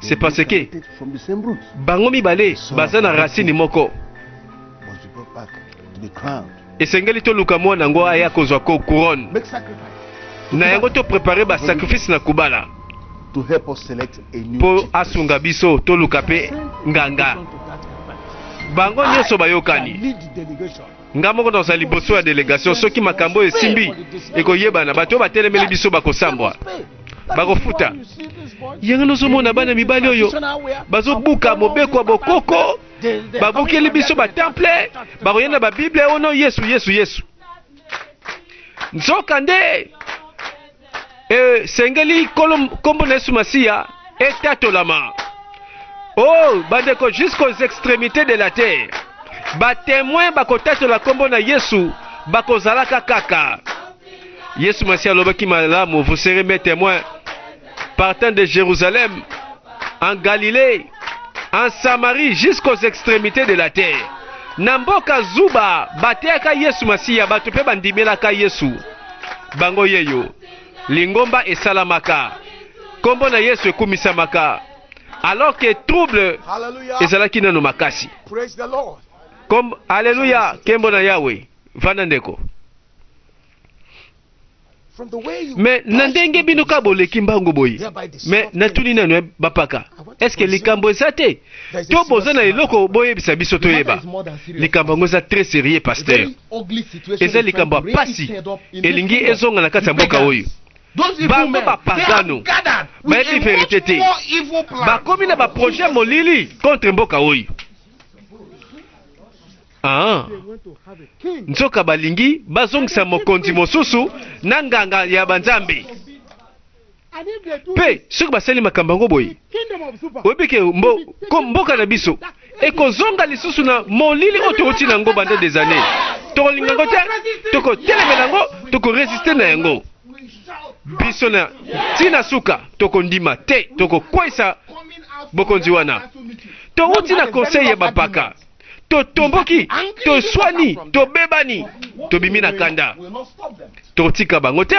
S1: c'est parce que bango mibale baza na racine moko esengeli toluka mwana ngo aya kozwa ko couronne na yango to préparer ba sacrifice na kubala po asunga biso toluka pe nganga bango nyonso bayokani nga moko na liboso ya délégation soki makambo esimbi ekoyebana bato batelemeli biso bakosambwa bakofuta yango nozomona bana mibali oyo bazobuka mobeko ya bokoko babukeli biso batemple bakoyenda babible ono yesu nzoka nde sengeli kombo na Yesu Masiya etatolama bandeko jusqu'aux extrémités de la terre batémoin bakotatola kombo na Yesu bakozalaka kaka. Yesu Masiya alobaki malamu, vous serez mes témoins partant de Jérusalem en Galilée en Samarie jusqu'aux extrémités de la terre. Namboka zuba bateaka Yesu Masiya bato pe bandimelaka Yesu bango yeyo lingomba esalamaka kombo na Yesu ekumisamaka alors que trouble ezalaki nano makasi. Comme alléluia kembo na Yahweh vana ndeko mais na ndenge bino ka boleki mbango boyi mais natuni nano bapaka est-ce que likambo eza te to boza na eloko boyebisa biso toyeba likambo ngo eza très sérieux pasteur eza likambo pasi elingi ezonga na kati ya mboka oyo bango bapagano bayebi verité te bakomi na baprojet molili contre mboka oyo nzoka balingi bazongisa mokonzi mosusu na nganga ya banzambe pe soki basali makambo yango boye oyebike mboka na biso ekozonga lisusu na molili oyo tokoti na yango banda des années tokolinga yango te tokotelemela yango tokoresiste na yango biso na ntina suka tokondima te tokokwesa bokonzi wana touti na conseil ya bapaka totomboki toswani tobebani tobimi na kanda totika bango te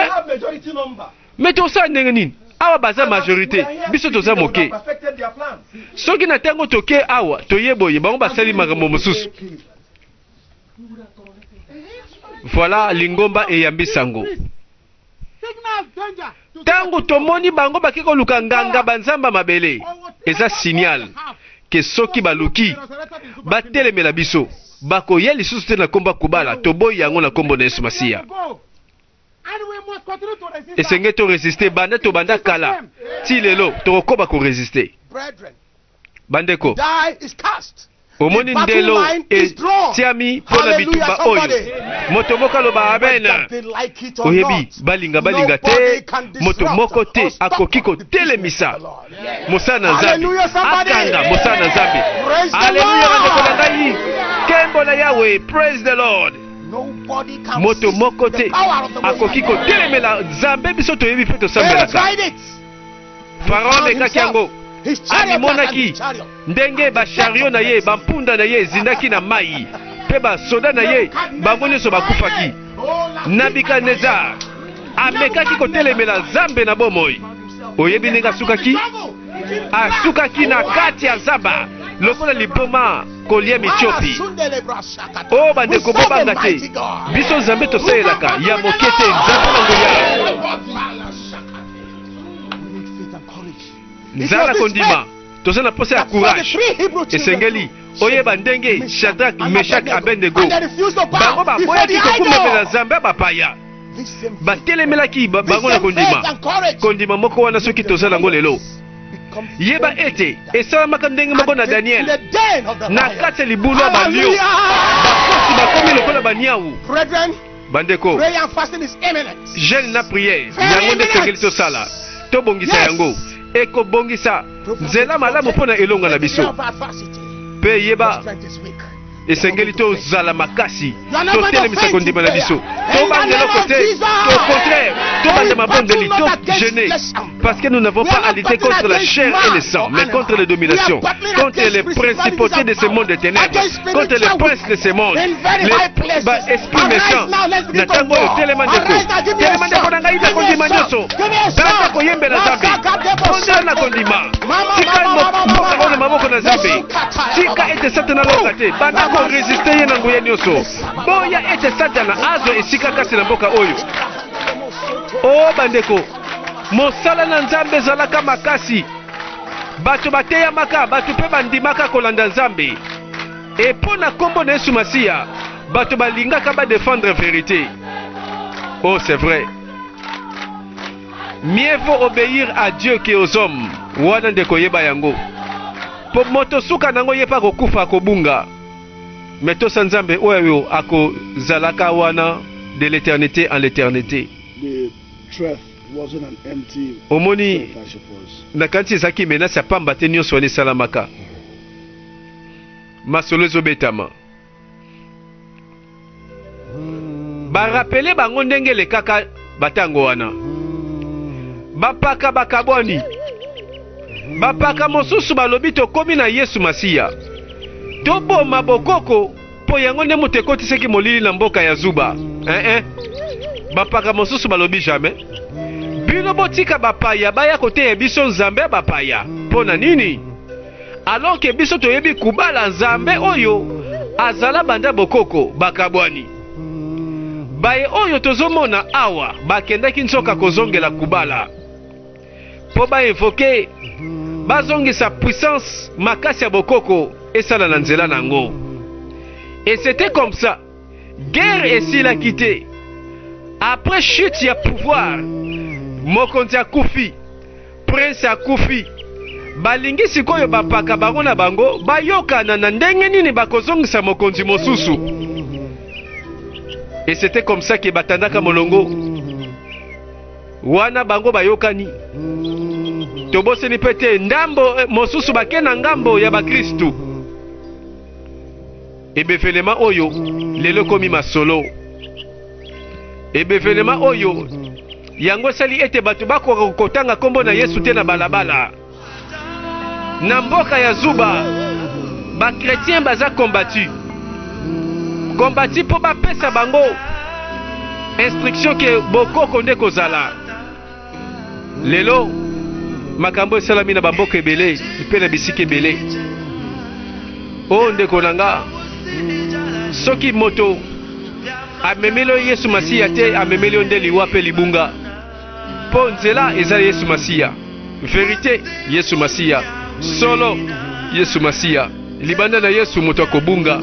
S1: mais tosala ndenge nini awa baza majorité biso toza moke soki na ntango toke awa toyeboye bango basali makambo mosusu voilà lingomba eyambisango ntango tomoni bango baki koluka nganga banzamba mabele eza signal ke soki baluki batelemela biso bakoya lisusu te na komba kubala toboyi yango na kombo na Yesu Masiya esenge to resiste banda to banda kala ti lelo tokokoba ko resiste bandeko omoni ndelo etiami mpona bitumba oyo moto moko aloba amen oyebi balinga te moto moko te akoki kotelemisa mosala na nzambe akanga mosala na nzambe aleluya bandeko na ngai nkembo na yawe praise the lord moto moko te akoki kotelemela nzambe biso toyebi mpe tosambelaka Pharaon amekaki yango alimonaki ndenge bashario na ye bampunda na ye ezindaki na mai mpe basoda na ye bango nyonso bakufaki. Nabukadnezar amekaki kotelemela nzambe na bomoi. Oyebi ndenge asukaki na kati ya zamba lokola liboma kolia mitiopi. O bandeko bobanga te biso nzambe tosalelaka ya moke te nzambe na ngoya nzala kondima tozana posa ya courage esengeli oyeba ndenge Shadrach, Meshach, Abednego bango baboyaki kokumemela nzambe bapaya batelemelaki bango na kondima moko wana soki tozala yango lelo yeba ete esalamaka ndenge moko na Daniel na kati ya libulu ya balio bakosi bakomi lokola baniawu. Bandeko jeune na priere yango nde esengeli tosala tobongisa yango ekobongisa nzela malamu mpona elonga na biso mpe yeba esengeli tozala makasi totelemisa kondima na biso tobandela kote au contraire tobanda mabondeli togene parce que nous n'avons pas à lutter contre la chair et le sang mais contre les dominations, contre les principautés de ce monde des ténèbres, contre les princes de ce monde, les esprits méchants. Natango oyo telemandeko na ngai na kondima nyonso tata koyembela nzambe bondela na kondima tika mboka oyo maboko na nzambe tika ete satana longa te banda koresiste ye na nguya nyonso boya ete satana azo esika kasi na mboka oyo. O bandeko mosala na nzambe ezalaka makasi bato bateyamaka bato mpe bandimaka kolanda nzambe e mpo na nkombo na Yesu Masiya bato balingaka badefendre vérité. Oh c'est vrai, mieux vaut obéir à Dieu que aux hommes. Wana ndeko yeba yango po moto suka nango yepa kokufa akobunga metosa nzambe oyo akozalaka wana de l'éternité en l'éternité. Omoni nakanti ezaki menasi ya pamba te nyonso wana esalamaka masolo ezobetama barapele bango ndenge lekaka batango wana bapaka bakabwani bapaka mosusu balobi tokomi na Yesu Masiya toboma bokoko po yango nde moto ekotisaki molili na mboka ya Zuba. Bapaka mosusu balobi jamais bino botika bapaya baya koteya biso nzambe bapaya mpo na nini alors que biso toyebi kubala nzambe oyo azala banda bokoko bakabwani baye oyo tozomona awa bakendaki nsoka kozongela kubala po bainvoke bazongisa puissance makasi ya bokoko esala na nzela nango. Et c'était comme ça guerre esilaki te après chute ya pouvoir mokonzi akufi prince akufi balingi sikoyo bapaka bango na bango bayokana na ndenge nini bakozongisa mokonzi mosusu. Et c'était comme ça que batandaka molongo wana bango bayokani toboseni pete ndambo mosusu bakena ngambo ya bakristu ebevelema oyo lelo komi masolo ebevelema oyo yango sali ete bato bakoka kotanga kombo na Yesu te na balabala na mboka ya Zuba bakretien baza kombati po bapesa bango instruction ke bokoko nde kozala. Lelo makambo esalami na bamboka ebele mpe na bisika ebele. O ndeko nanga soki moto amemeli Yesu Masiya te amemeli nde liwa mpe libunga po nzela eza Yesu Masiya, vérité Yesu Masiya, solo Yesu Masiya, libanda na Yesu moto akobunga.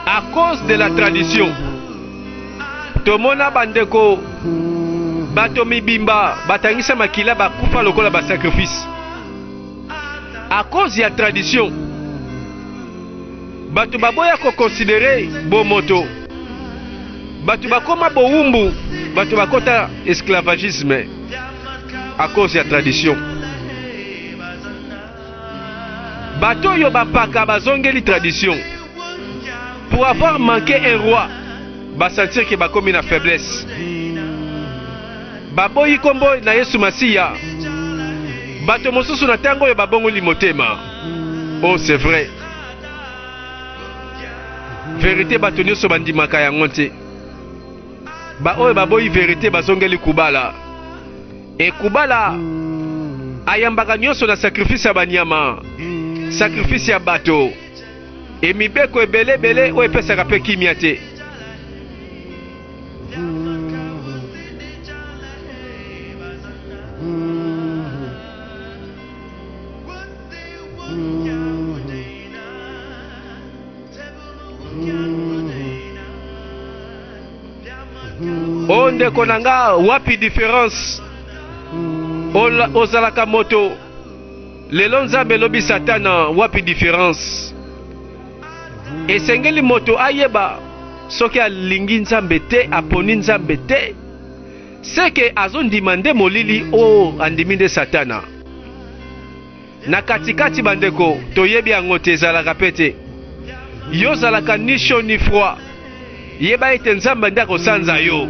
S1: À cause de la tradition tomona bandeko bato mibimba batangisa makila bakufa lokola ba sacrifice à cause ya tradition. Bato baboya ko considérer bomoto, bato bakoma bowumbu, bato bakota esclavagisme à cause ya tradition. Bato yo bapaka bazongeli tradition pour avoir manqué un roi, basentir que bakomi na faiblesse. Baboyi kombo na Yesu Masiya, bato mosusu na tango yo babongoli motema. Oh, c'est vrai. Vérité bato nyonso bandimaka yango te. Ba oyo baboyi vérité bazongeli kubala. Et kubala ayambaka nyonso na sacrifice ya banyama, sacrifice ya bato. Et mibeko ebele bele oyo epesaka pe kimia te. O ndeko nanga, wapi différence ozalaka moto lelo nzambe lobi satana, wapi différence? Esengeli moto ayeba soki alingi nzambe te, aponi nzambe te, seke azondima nde molili o andimi nde satana. Na katikati bandeko toyebi yango te, ezalaka pe te. Yo zalaka ni chaud ni froid, yeba ete nzambe nde akosanza yo.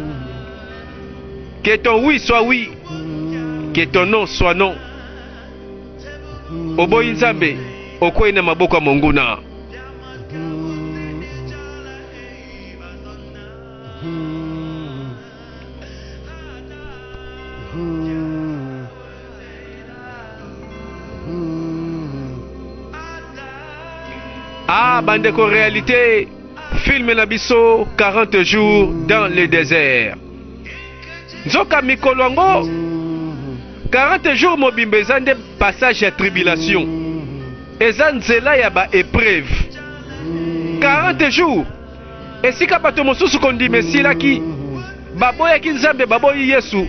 S1: Que ton oui soit oui, que ton non soit non. Oboyi nzambe okoyi na maboko ya monguna. Ah, bandeko, réalité, film na biso 40 jours dans le désert. Nzoka mikolo yango 40 jours mobimba eza nde passage ya tribulation, eza nzela ya ba épreuve. 40 jours esika bato mosusu kondima esilaki, baboyaki nzambe, baboyi Yesu.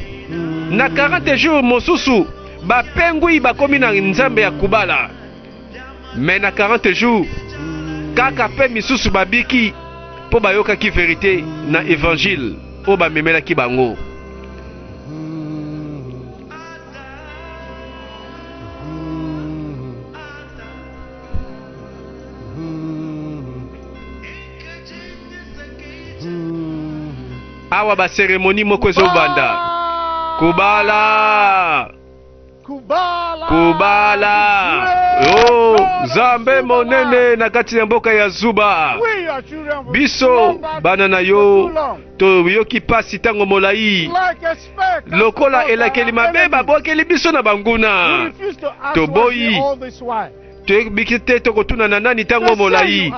S1: Na 40 jours mosusu bapengwi bakomi na nzambe ya kubala. Mais na 40 jours kaka pe misusu babiki po bayokaki vérité na évangile o bamemelaki bango. Awa ba cérémonie moko ezobanda. Kubala kubala oh zambe monene na kati ya mboka ya Zuba. Biso bana na yo to yoki pasi tango molai lokola elakeli mabe babokeli biso na banguna. To boyi to bikite to kotuna na nani tango molai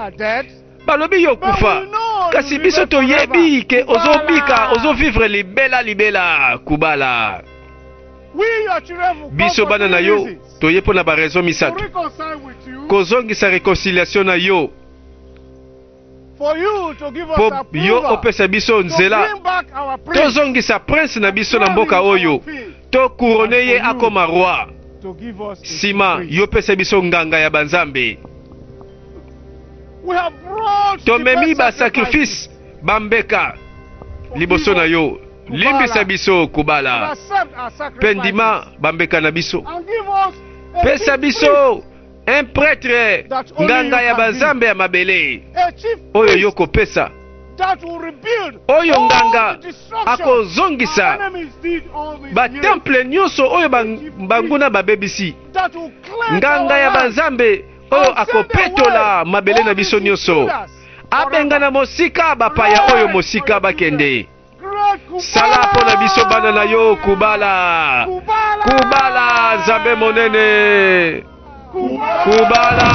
S1: balobi yo kufa, kasi biso to yebi ke ozobika ozovivre libela kubala. Biso bana na yo toye pona ba raison misato kozongisa réconciliation na yo, po yo opesa biso nzela tozongisa prince na biso na mboka oyo, to couronne ye akoma roi. Sima yo pesa biso nganga ya banzambe. Tomemi ba sacrifice bambeka liboso na yo, limbisa biso kubala. Pendima bambeka na biso, pesa biso un prêtre nganga ya banzambe ya mabele oyo yoko pesa, oyo nganga akozongisa batemple nyonso oyo banguna babebisi, nganga ya banzambe oyo akopetola mabele na biso nyonso, abenga na mosika bapaya oyo mosika bakende. Sala po na biso bana na yo kubala kubala nzambe monene kubala.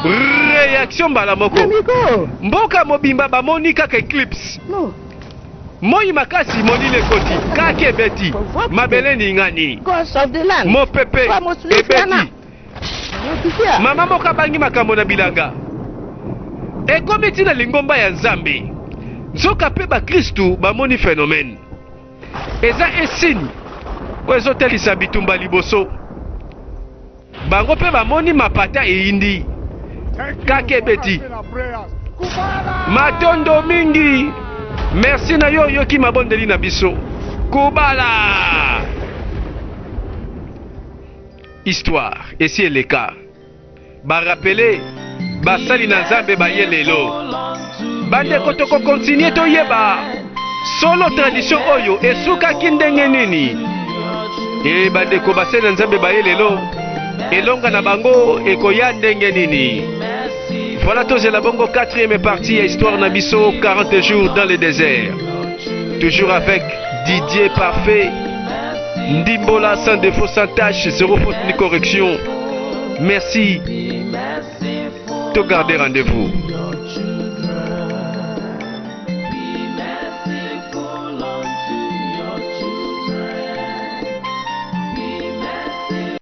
S1: Réaction bala moko mboka mobimba bamoni kaka eclipse moi makasi molile koti kaka ebeti mabele ningani mopepe ebeti mama moko abangi makambo na bilanga ekomi ntina lingomba ya nzambe. soka pe ba Kristu bamoni phénomène eza un signe oyo ezotelisa bitumba liboso bango pe bamoni mapata eyindi kaka ebeti matondo mingi merci na yo oyoki mabondeli na biso kubala histoire esi eleka barapele basali na nzambe baye lelo bandeko tokokontinue toyeba solo tradition oyo esukaki ndenge nini bandeko basali na nzambe baye lelo elonga na bango ekoya ndenge nini. Voilà tozela bongo 4e partie ya histoire na biso 40 jours dans le désert, toujours avec Didier Parfait, Ndimbola sans défaut, sans tâche, zéro faute ni correction. Merci. Te garder rendez-vous.